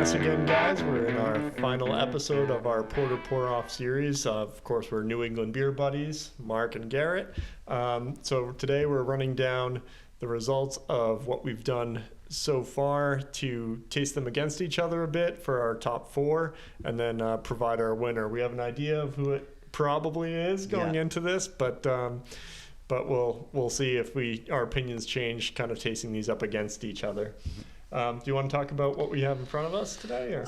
us again, guys. We're in our final episode of our Porter Pour Off series. Of course, we're New England beer buddies, Mark and Garrett. So today we're running down the results of what we've done so far to taste them against each other a bit for our top four, and then provide our winner. We have an idea of who it probably is going into this, but we'll see if our opinions change, kind of tasting these up against each other. Do you want to talk about what we have in front of us today? Or?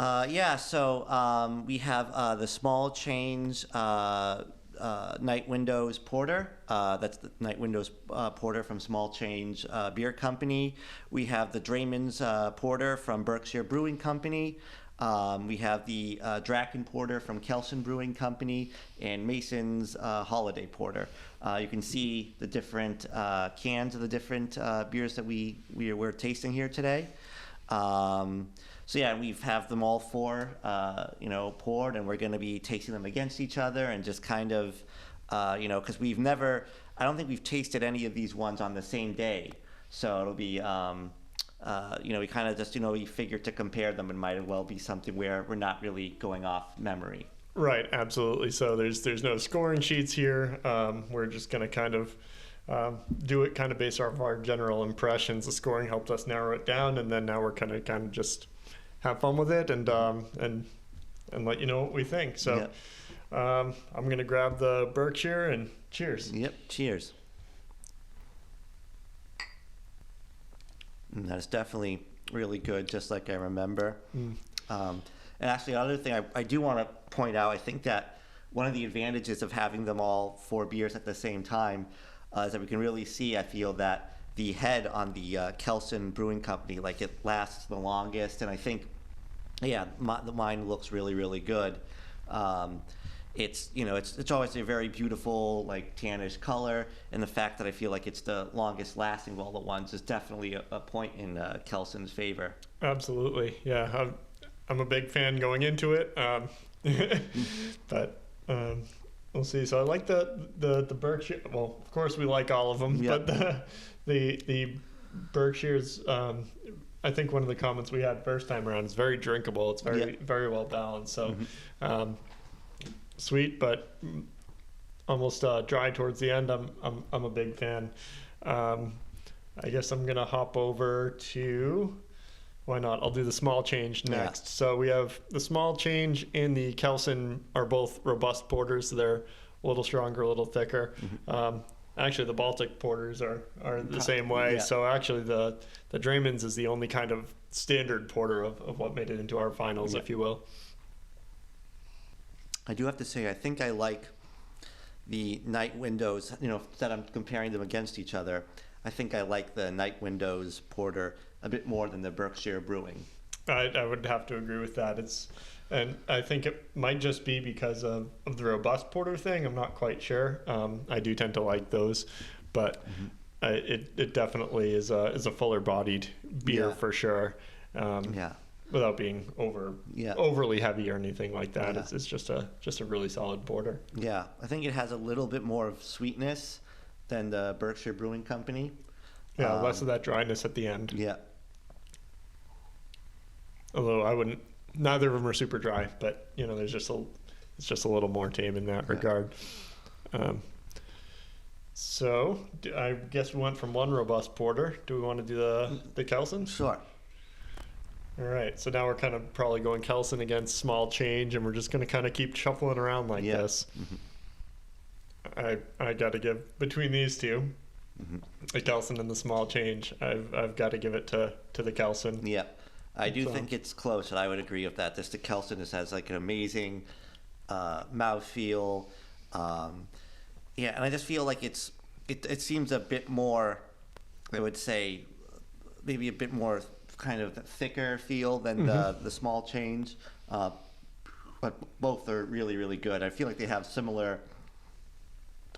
So we have the Small Change Night Windows Porter. That's the Night Windows Porter from Small Change Beer Company. We have the Drayman's Porter from Berkshire Brewing Company. We have the Draken Porter from Kelsen Brewing Company, and Mason's Holiday Porter. You can see the different cans of the different beers that we're tasting here today. So yeah, we have them all four, poured, and we're going to be tasting them against each other and just kind of, because I don't think we've tasted any of these ones on the same day. So it'll be, we kind of just, we figured to compare them, and might as well be something where we're not really going off memory. Right, absolutely. So there's no scoring sheets here. We're just going to kind of do it kind of based off our general impressions. The scoring helped us narrow it down, and then now we're kind of just have fun with it and let you know what we think. So I'm going to grab the Berkshire and cheers. Yep, cheers. And that's definitely really good, just like I remember. And actually, another thing I do want to point out, I think that one of the advantages of having them all four beers at the same time is that we can really see, I feel, that the head on the Kelsen Brewing Company, like, it lasts the longest, and I think, mine looks really, really good. It's always a very beautiful, like, tannish color, and the fact that I feel like it's the longest lasting of all the ones is definitely a point in Kelsen's favor. Absolutely, yeah. I'm a big fan going into it, but we'll see. So I like the Berkshire. Well, of course we like all of them, but the Berkshires. I think one of the comments we had first time around is very drinkable. It's very well balanced. So sweet, but almost dry towards the end. I'm a big fan. I guess I'm gonna hop over to. Why not? I'll do the Small Change next. Yeah. So we have the Small Change and the Kelsen are both robust porters. So they're a little stronger, a little thicker. Actually, the Baltic porters are the same way. Yeah. So actually, the Drayman's is the only kind of standard porter of what made it into our finals, if you will. I do have to say, I think I like the Night Windows, that I'm comparing them against each other. I think I like the Night Windows Porter a bit more than the Berkshire Brewing. I would have to agree with that. And I think it might just be because of the robust porter thing. I'm not quite sure. I do tend to like those, but it definitely is a fuller bodied beer for sure. Without being overly heavy or anything like that. Yeah. It's just a really solid porter. Yeah, I think it has a little bit more of sweetness than the Berkshire Brewing Company. Yeah, less of that dryness at the end. Yeah. Although neither of them are super dry, but it's just a little more tame in that regard. So I guess we went from one robust porter. Do we want to do the Kelsen? Sure. All right, so now we're kind of probably going Kelsen against Small Change, and we're just going to kind of keep shuffling around like this. I got to give between these two. The Kelsen and the Small Change. I've got to give it to the Kelsen. Yeah, I do think it's close, and I would agree with that. The Kelsen has like an amazing mouthfeel. And I just feel like it seems a bit more, I would say, maybe a bit more kind of thicker feel than the Small Change. But both are really, really good. I feel like they have similar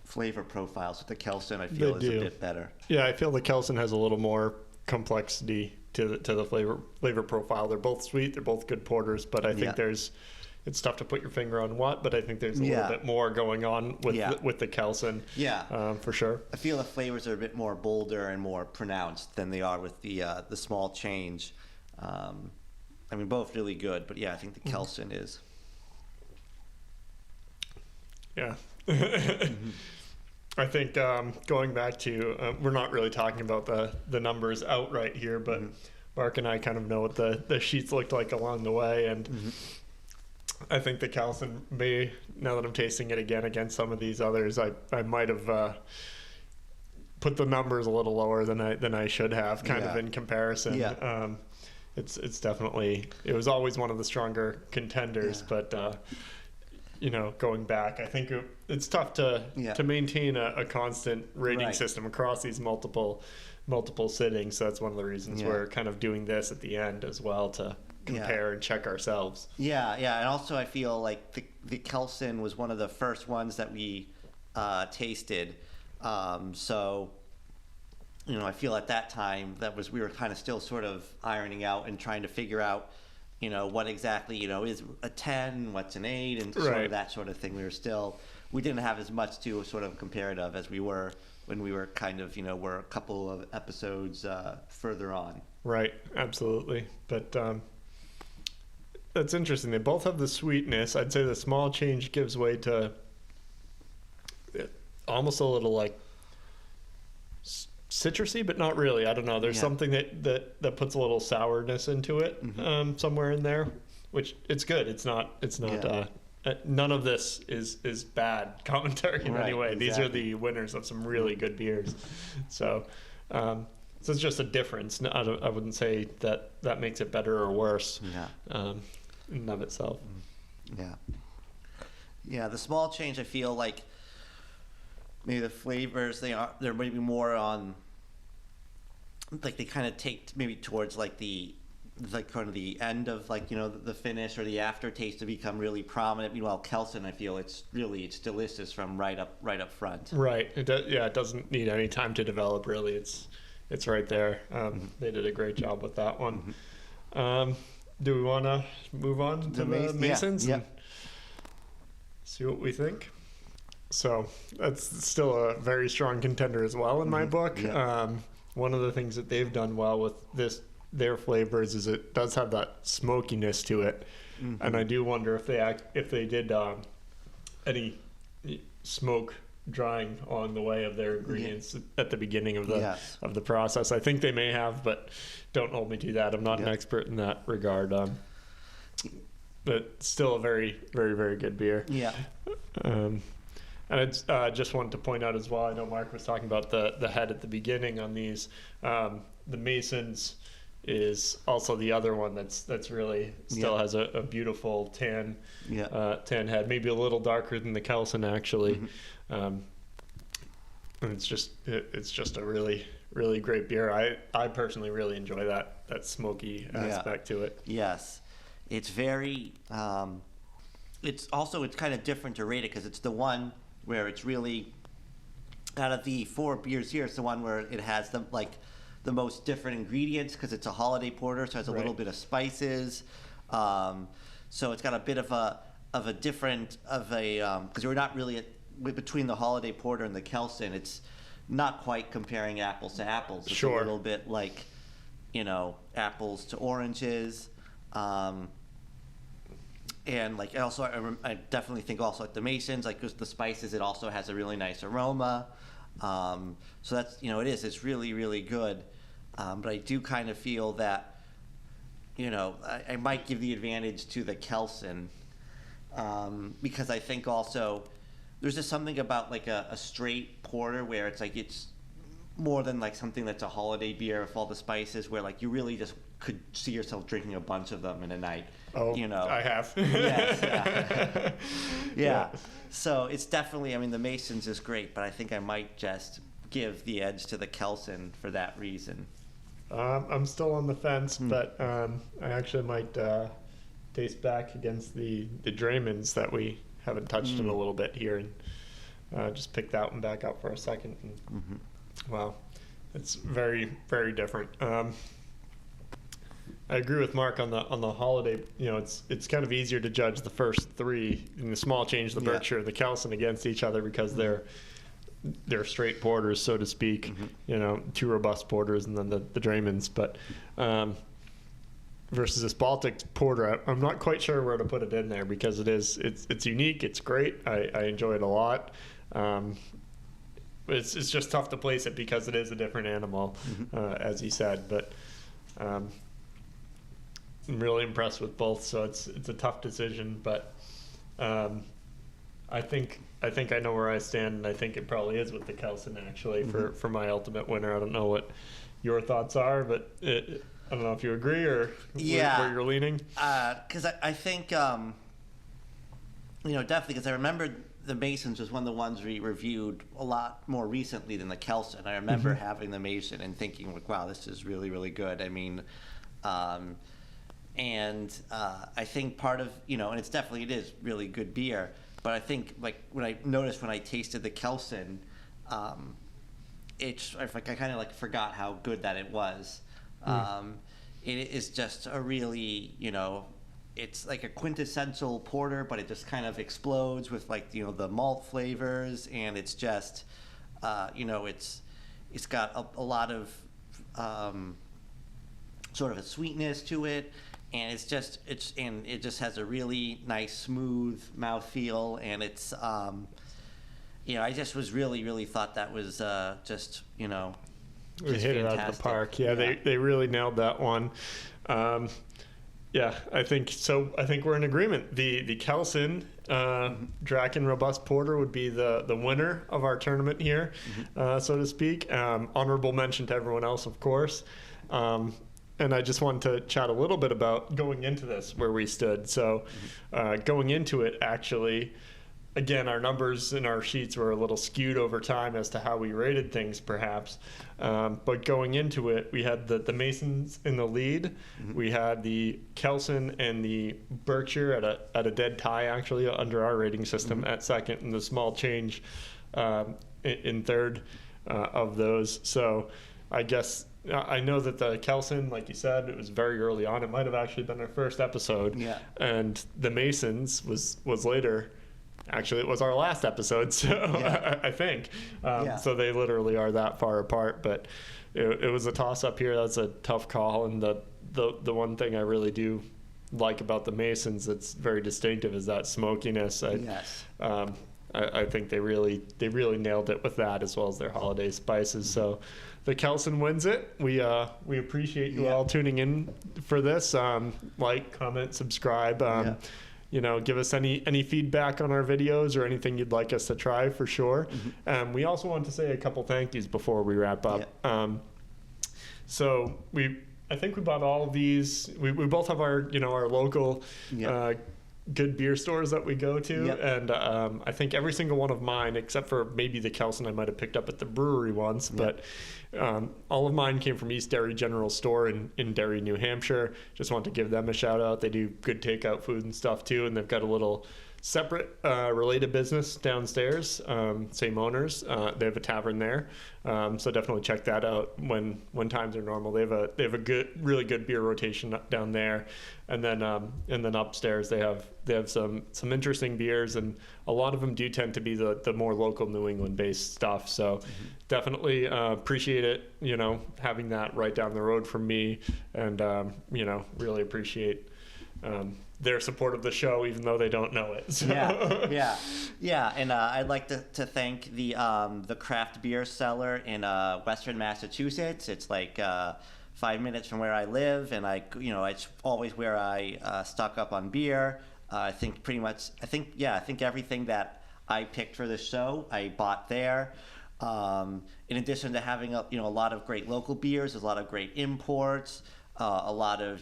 flavor profiles, with the Kelsen I feel is a bit better. Yeah, I feel the Kelsen has a little more complexity to the flavor profile. They're both sweet, they're both good porters, but I think it's tough to put your finger on what, but I think there's a little bit more going on with the Kelsen. Yeah, for sure. I feel the flavors are a bit more bolder and more pronounced than they are with the Small Change. I mean, both really good, but yeah, I think the Kelsen is. Yeah. I think going back to, we're not really talking about the numbers outright here, but Mark and I kind of know what the sheets looked like along the way. And I think the Kelsen may, now that I'm tasting it again against some of these others, I might have put the numbers a little lower than I should have, kind of in comparison. Yeah. It's definitely, it was always one of the stronger contenders, but going back, I think it's tough to maintain a constant rating system across these multiple sittings. So that's one of the reasons we're kind of doing this at the end as well, to compare and check ourselves. Yeah, and also I feel like the Kelsen was one of the first ones that we tasted. So, I feel at that time we were kind of still sort of ironing out and trying to figure out, what exactly, is a 10, what's an 8, and sort of that sort of thing. We didn't have as much to sort of compare it of as we were when we were kind of, we're a couple of episodes further on. Right, absolutely. But that's interesting. They both have the sweetness. I'd say the small change gives way to almost a little like citrusy, but not really. I don't know. There's something that puts a little sourness into it somewhere in there, which it's good. It's not. None of this is bad commentary in any way. Exactly. These are the winners of some really good beers. So it's just a difference. I wouldn't say that makes it better or worse. In and of itself. Yeah. The small change, I feel like maybe the flavors they're maybe more on, like they kind of take maybe towards like kind of the end of the finish or the aftertaste to become really prominent. Meanwhile, Kelsen, I feel it's delicious from right up front. Right. It doesn't need any time to develop. Really, it's right there. They did a great job with that one. Do we want to move on to the Masons and see what we think? So that's still a very strong contender as well in my book. One of the things that they've done well with their flavors is it does have that smokiness to it, and I do wonder if they did any smoke drying on the way of their ingredients at the beginning of the process. I think they may have, but don't hold me to that. I'm not an expert in that regard. But still a very, very, very good beer. Yeah. And I just wanted to point out as well, I know Mark was talking about the head at the beginning on these. The Masons is also the other one that's really still has a beautiful tan head, maybe a little darker than the Kelsen actually. And it's just a really, really great beer. I personally really enjoy that smoky aspect to it. Yes, it's very. It's kind of different to rate it because it's the one where it's really, out of the 4 beers here, it's the one where it has the most different ingredients because it's a holiday porter, so it has a little bit of spices. So it's got a bit of a different because we're not really between the holiday porter and the Kelsen. It's not quite comparing apples to apples. It's a little bit like, apples to oranges. And I definitely think also like the Masons, like the spices, it also has a really nice aroma. So that's, it's really, really good. But I do kind of feel that, I might give the advantage to the Kelsen because I think also there's just something about like a straight porter where it's like it's more than like something that's a holiday beer with all the spices where like you really just could see yourself drinking a bunch of them in a night. Oh, I have. Yes, yeah. So it's definitely, the Masons is great, but I think I might just give the edge to the Kelsen for that reason. I'm still on the fence, but I actually might taste back against the Draymans that we haven't touched in a little bit here, and just pick that one back up for a second. And, wow, it's very, very different. I agree with Mark on the holiday. It's kind of easier to judge the first 3 in the small change, the Berkshire, the Kelsen against each other because they're straight porters, so to speak. 2 robust porters, and then the Draymans. But versus this Baltic porter. I'm not quite sure where to put it in there because it's unique. It's great. I enjoy it a lot. It's just tough to place it because it is a different animal, as you said. But I'm really impressed with both. So it's a tough decision. But I think I know where I stand, and I think it probably is with the Kelson actually for my ultimate winner. I don't know what your thoughts are, but I don't know if you agree or where you're leaning. Because I think definitely because I remember the Masons was one of the ones we reviewed a lot more recently than the Kelson. I remember having the Mason and thinking, like, wow, this is really, really good. I mean, and I think part of, and it is really good beer, but I think, like, when I noticed when I tasted the Kelson, I kind of, like, forgot how good that it was. It is just a really, it's like a quintessential porter, but it just kind of explodes with, like, the malt flavors, and it's just, it's got a lot of sort of a sweetness to it, and it just has a really nice smooth mouthfeel, and it's I just was really thought that was just we just hit it out of the park. Yeah. They really nailed that one. Yeah, I think so. I think we're in agreement. The Kelson Draken Robust Porter would be the winner of our tournament here, so to speak. Honorable mention to everyone else, of course. And I just wanted to chat a little bit about going into this, where we stood. So going into it, actually, again, our numbers in our sheets were a little skewed over time as to how we rated things, perhaps. But going into it, we had the Masons in the lead. We had the Kelson and the Berkshire at a dead tie, actually, under our rating system at second, and the small change in third of those. So I guess I know that the Kelson, like you said, it was very early on. It might have actually been our first episode. Yeah. And the Masons was later. Actually, it was our last episode, so I think. So they literally are that far apart. But it was a toss-up here. That's a tough call. And the one thing I really do like about the Masons that's very distinctive is that smokiness. I think they really nailed it with that, as well as their holiday spices. So the Kelson wins it. We appreciate you all tuning in for this. Like, comment, subscribe. Give us any feedback on our videos or anything you'd like us to try, for sure. We also want to say a couple thank yous before we wrap up. So I think we bought all of these. We both have our local good beer stores that we go to, and I think every single one of mine, except for maybe the Kelson I might have picked up at the brewery once, but all of mine came from East Derry General Store in Derry, New Hampshire. Just want to give them a shout out. They do good takeout food and stuff too, and they've got a little separate related business downstairs, same owners. They have a tavern there, so definitely check that out when times are normal. They have a really good beer rotation down there, and then upstairs they have some interesting beers, and a lot of them do tend to be the more local New England based stuff. So definitely appreciate it, having that right down the road from me, and really appreciate their support of the show, even though they don't know it. So. Yeah. And I'd like to thank the craft beer cellar in Western Massachusetts. It's like 5 minutes from where I live, and it's always where I stock up on beer. I think everything that I picked for this show, I bought there. In addition to having a lot of great local beers, there's a lot of great imports, a lot of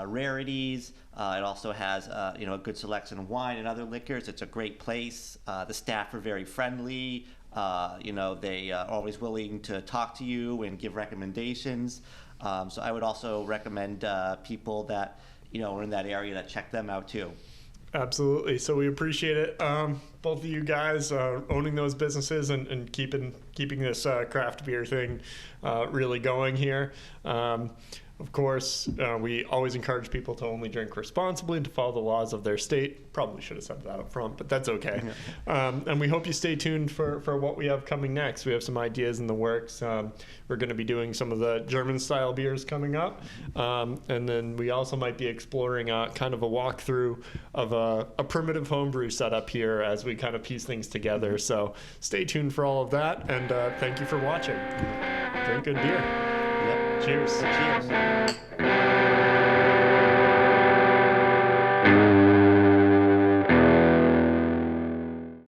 rarities. It also has a good selection of wine and other liquors. It's a great place. The staff are very friendly. They are always willing to talk to you and give recommendations. So I would also recommend people that are in that area that check them out too. Absolutely. So we appreciate it. both of you guys owning those businesses and keeping this craft beer thing really going here. Of course, we always encourage people to only drink responsibly and to follow the laws of their state. Probably should have said that up front, but that's okay. And we hope you stay tuned for what we have coming next. We have some ideas in the works. We're going to be doing some of the German-style beers coming up. And then we also might be exploring kind of a walkthrough of a primitive homebrew setup here as we kind of piece things together. So stay tuned for all of that, and thank you for watching. Drink good beer. Yep. Cheers. Cheers.